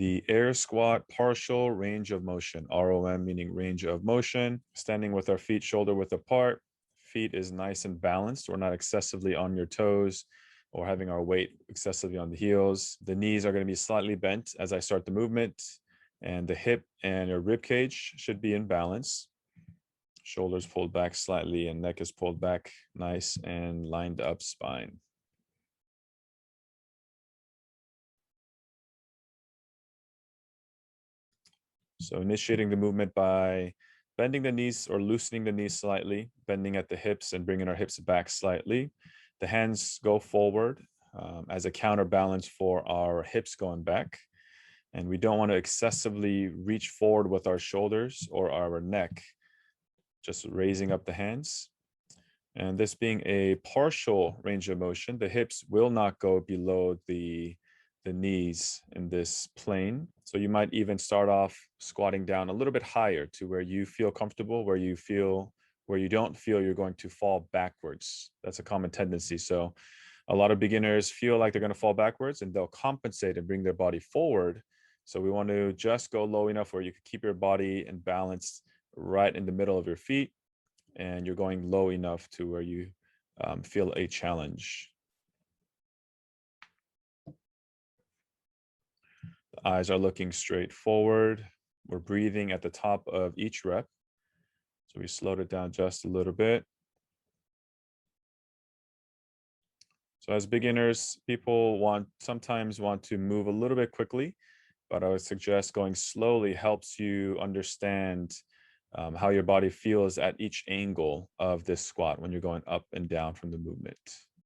the Air Squat Partial Range of Motion, ROM meaning range of motion, standing with our feet shoulder width apart. Feet is nice and balanced. We're not excessively on your toes or having our weight excessively on the heels. The knees are going to be slightly bent as I start the movement, and the hip and your rib cage should be in balance. Shoulders pulled back slightly and neck is pulled back, nice and lined up spine. So initiating the movement by bending the knees or loosening the knees slightly, bending at the hips and bringing our hips back slightly. The hands go forward as a counterbalance for our hips going back. And we don't want to excessively reach forward with our shoulders or our neck, just raising up the hands. And this being a partial range of motion, the hips will not go below the knees in this plane. So you might even start off squatting down a little bit higher to where you feel comfortable, where you don't feel you're going to fall backwards. That's a common tendency. So a lot of beginners feel like they're going to fall backwards and they'll compensate and bring their body forward. So we want to just go low enough where you can keep your body in balance right in the middle of your feet, and you're going low enough to where you feel a challenge. The eyes are looking straight forward. We're breathing at the top of each rep. So we slowed it down just a little bit. So as beginners, people sometimes want to move a little bit quickly, but I would suggest going slowly helps you understand how your body feels at each angle of this squat when you're going up and down from the movement.